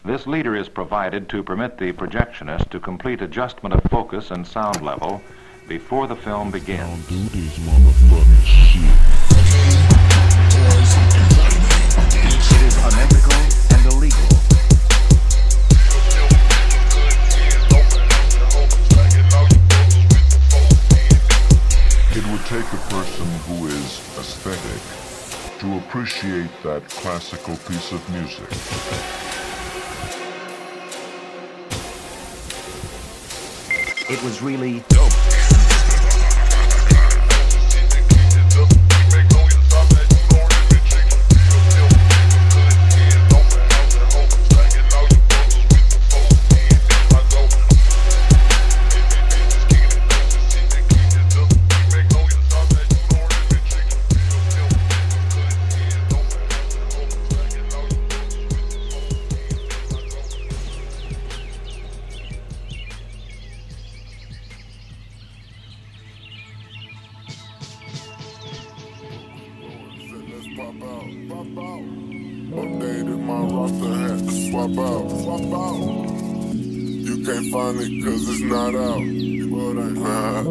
This leader is provided to permit the projectionist to complete adjustment of focus and sound level before the film begins. Do this motherfucking shit. It is unethical and illegal. It would take a person who is aesthetic to appreciate that classical piece of music. It was really dope. Updated my roster, had to swap out. You can't find it cause it's not out. Well, nigga,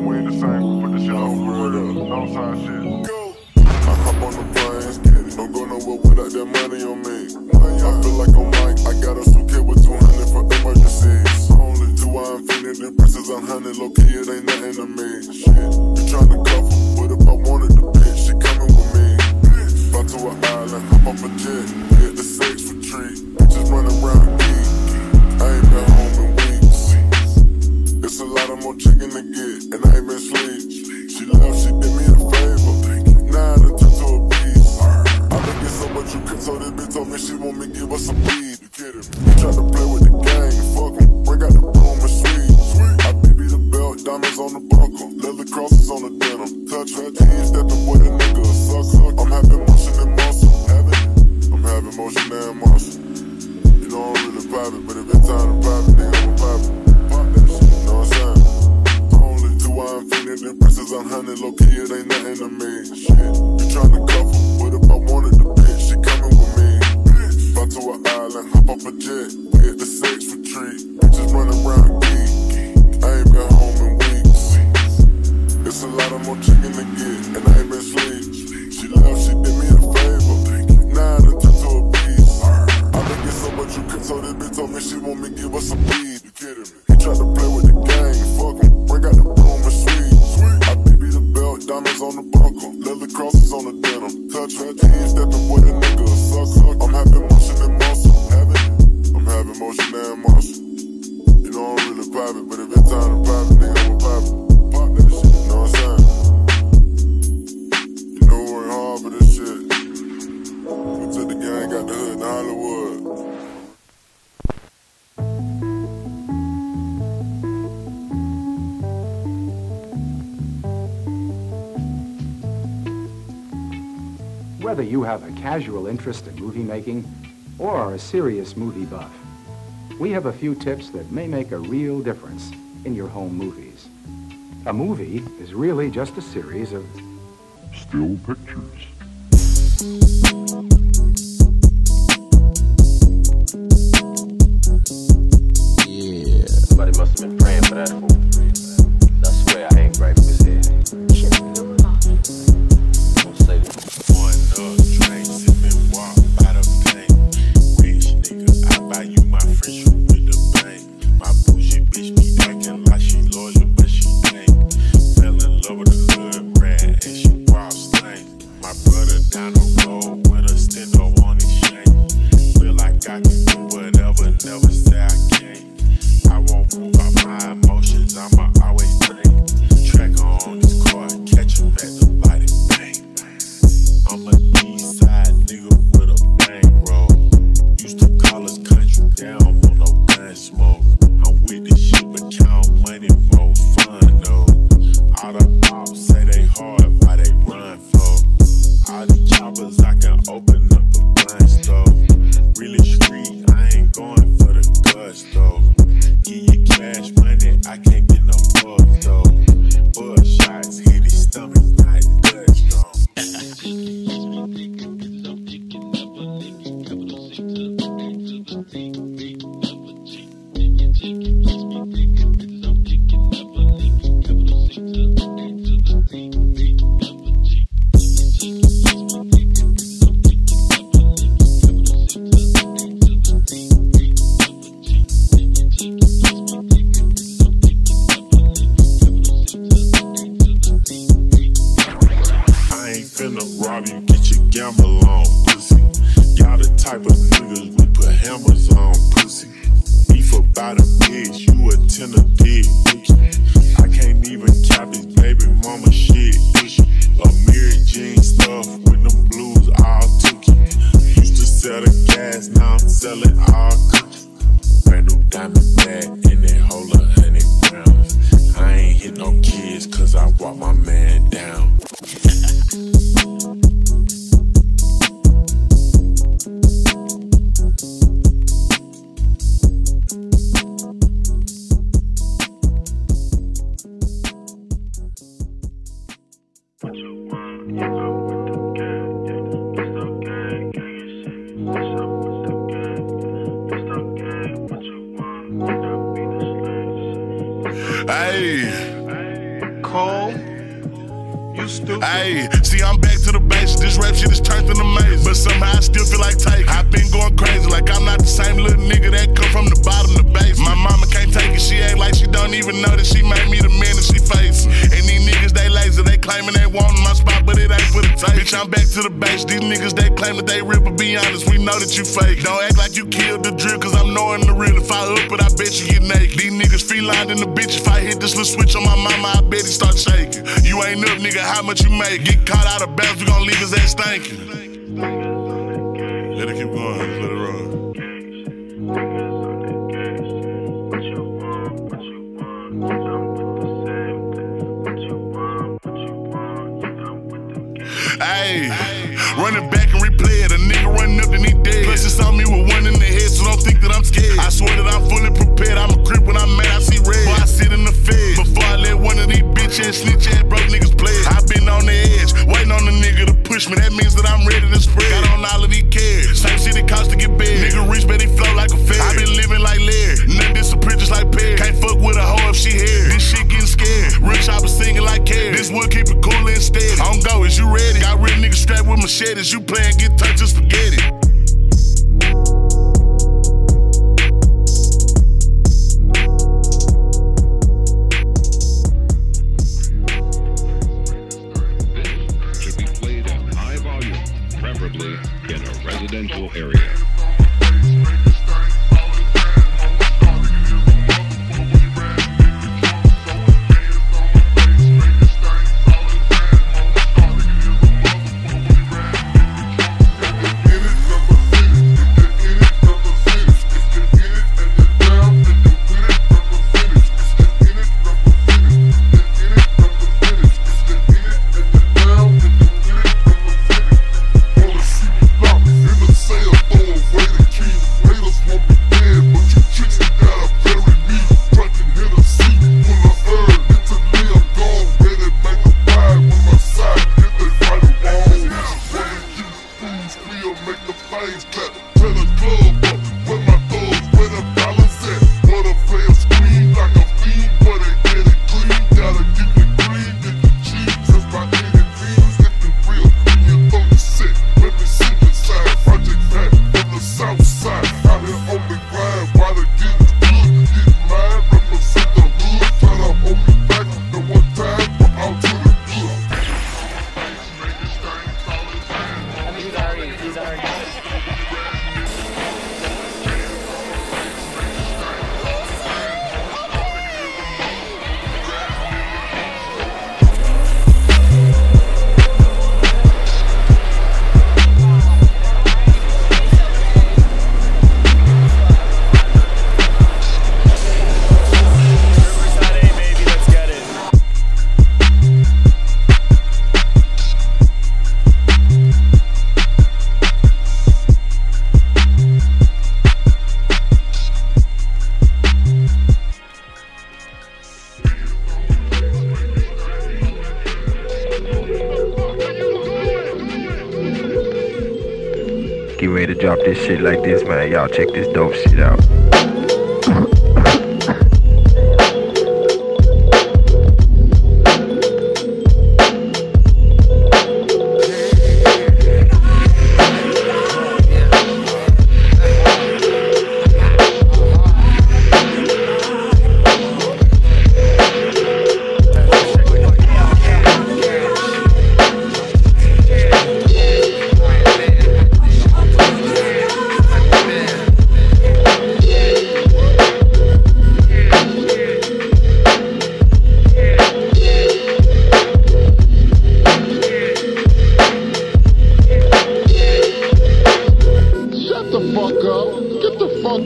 we ain't the same, put the shit on word up. No side shit. Go! I hop on the planes, don't go nowhere without that money on me. I feel like I'm Mike, I got a suitcase with 200 for emergencies. Only 2 infinity presses, 100 low key, it ain't nothing to me. Shit, you tryna cuff her, but if I wanted the bitch, she coming with me. Fly to an island, hop off a jet, hit the sex retreat. Bitches running around geek. I ain't been home in weeks. It's a lot of more chicken to get, and I ain't been sleep. She left, she did me a favor. Now I done turned to a beast. I been get so much you could, so this bitch told me she want me give her some weed. You kidding me? You try to play with the gang, fuck em. Bring out the broom and sweet. I BB the belt, diamonds on the buckle, leather crosses on the denim. Touch her jeans, that the boy the nigga a sucker. I'm having motion and muscle. I'm having motion and muscle. You know I'm really private, but if it's time to private, nigga, I'm a private. Pop that shit, you know what I'm saying? Only 2 infinity presses, 100 low key, it ain't nothing to me. Shit, you tryna cuff her, but if I wanted the bitch, she coming with me. Fly to an island, hop off a jet, we hit the sex retreat. Bitches running around geek. I ain't been home in weeks. It's a lot of more chicken to get, and I ain't been sleep. She left, she did me a favor. Now I done turned to a beast. I been get so much you could, so this bitch told me she want me give her some weed. You kidding me? He tried to play with the gang, fuck em. Bring out the broom and sweet. I BB the belt, diamonds on the buckle, leather crosses on the denim. Touch her jeans, that the boy the nigga a sucker. I'm having motion and muscle. I'm having motion and muscle. You know I'm really private, but if it's time to private, nigga, I'm a private. Pop that shit, you know what I'm saying? You know we work hard for this shit. We took the gang, got the hood in Hollywood. Whether you have a casual interest in movie making or are a serious movie buff, we have a few tips that may make a real difference in your home movies. A movie is really just a series of Still pictures. Yeah. Somebody must have been praying for that fool. I swear I ain't right with his head. Don't say that. One up, train, sipping walk by the pain. Rich nigga, I buy you my fresh fruit with the bang. My bougie bitch be acting like she loyal, but she ain't. Fell in love with the hood rat and she wild slang. My brother down the road with a stendo on his chain. Feel like I can do whatever, never say I can't. I won't move out my emotions, I'ma always think. Track on this car, catch him at the body, bang, bang. I'm a east side nigga with a bankroll. Used to call us country down on no gun smoke. I'm with this shit but count money for fun though. All the ops say they hard, why they run for? All the choppers I can open up a blind stove. Really street, I ain't going for the guts though. Give you cash money, I can't get no fuck though. Bull shots hit his stomach, not Dutch though. type of niggas we put hammers on pussy. Beef about a bitch, you a tender dick. I can't even cap his baby mama shit. A Mary Jane stuff with them blues all tookie. Used to sell the gas, now I'm selling all cookies. Brand new diamond bag in that hole of 100 grams. I ain't hit no kids cause I walk my man down. Ayy, see, I'm back to the basics. This rap shit is turned into maze, but somehow I still feel like taking. I've been going crazy, like I'm not the same little nigga that come from the bottom to base. My mama can't take it, she act like she don't even know that she made me the man that she facing. And these niggas, they lazy, they claiming they wantin' my spot, but it ain't for the tape. Bitch, I'm back to the base. These niggas, they claim that they real, but be honest, we know that you fake. Don't act like you killed the drill, cause I'm knowing the real. If I up it, I bet you get naked. These niggas feline in the bitch. If I hit this little switch on my mama, I bet he start shaking. You ain't up, nigga, how much you make? Get caught out of bounds, we gon' leave his ass stinking. Let it keep going, let it run. Ayy, run it back and replay it. A nigga running up and he dead. Plus it's on me with one in the head, so don't think that I'm scared. I swear that I'm fully prepared. I'm a crip when I'm mad, I see red. Before I sit in the fed, before I let one of these bitch ass snitch ass broke niggas play it. I been on the edge, waiting on the nigga to push me. That means that I'm ready to spread. Got on all of these cares. Same shit it cost to get bed. Nigga reach, bet he flow like a fed. I been living like Larry, nothing disappear just like Perry. Can't fuck with a hoe if she here. This shit getting scared. Real chopper singing like Carrie. This would keep it cool and steady. On go, is you ready? Got real niggas strapped with machetes. You playing get touched, just forget it. Should be played at high volume, preferably in a residential area. Get ready to drop this shit like this, man. Y'all check this dope shit out.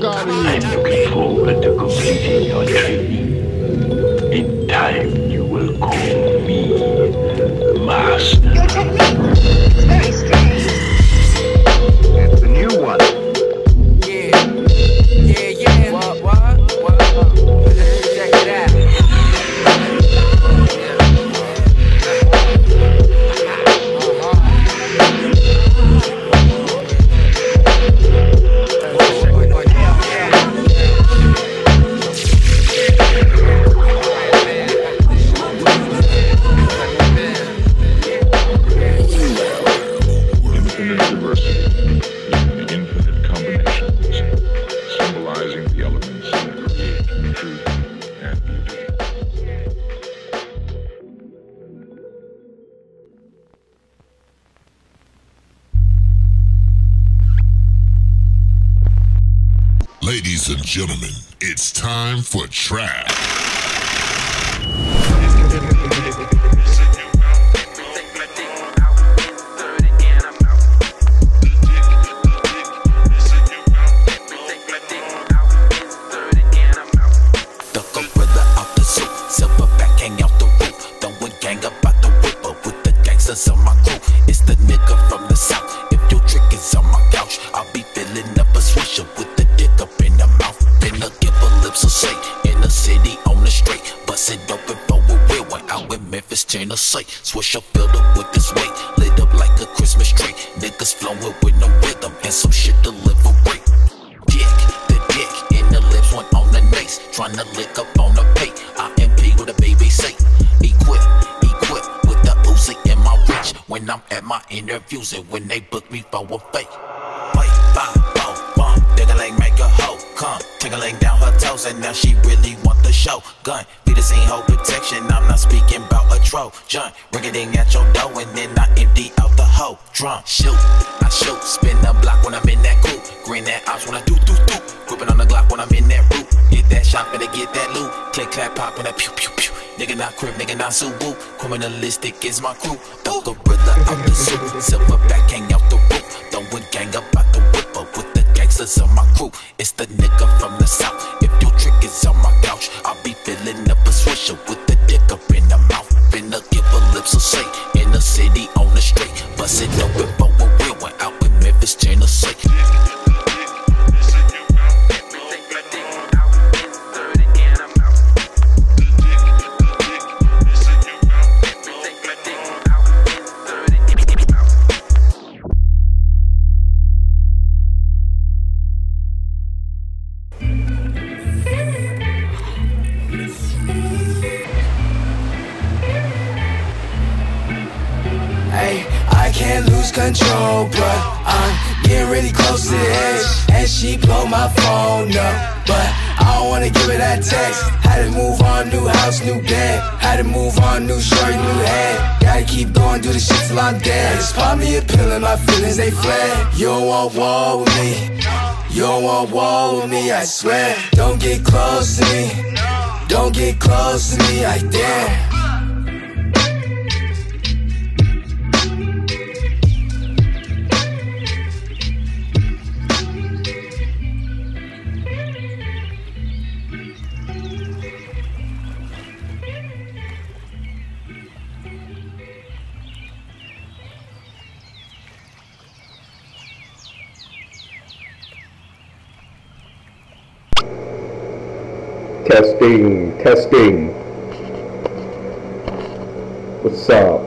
fuck out of here. I'm looking forward to completing your training. In time, you will call me Master. Your technique is very strange. It's the new one. Yeah. What? Check it out. Ladies and gentlemen, it's time for trap. On my crew, it's the nigga from the south. If your trick is on my couch, I'll be filling up a swisher with the dick up in the mouth. Finna give a lips a shake in the city on the straight. Bust it open for a real one out in Memphis, Tennessee. Swisher filled up with this weight, lit up like a Christmas tree. Niggas flowing with no rhythm and some shit to liberate. The dick in the lips went on the nace, tryna lick up on the pay. IMP with a BBC, equip with the Uzi in my reach. When I'm at my interviews and when they book me for a fake. Wait, 5, 4, 1, digga-ling make a hoe come, tickling down her toes, and now she really want the show. Gun, be the scene, hold protection. I'm not speaking about a Trojan. Ring-a-ding at your door and then I empty out the hoe drum. I shoot, spin the block when I'm in that coupe. Green that ops when I do. Gripping on the Glock when I'm in that route. Get that shot, better get that loot. Click, clap, pop, and that pew, pew, pew. Nigga not crib, nigga not Subaru. Criminalistic is my crew. The gorilla out the suit, silverback hang out the roof. Throwing gang up out the whip up with the gangsters on my crew. It's the nigga from the south. If your trick is on my couch, I'll be filling up a swisher with the dick up in the mouth. Finna give a lips a shake in the city on the straight. Bust it open for a real one out in Memphis, Tennessee. Control, but I'm getting really close to the edge. And she blow my phone up, but I don't wanna give her that text. Had to move on, new house, new bed. Had to move on, new shirt, new head. Gotta keep going, do the shit till I'm dead. Just pop me a pill and my feelings, they fled. You don't want war with me, you don't want war with me, I swear. Don't get close to me, don't get close to me, I dare. Testing. What's up?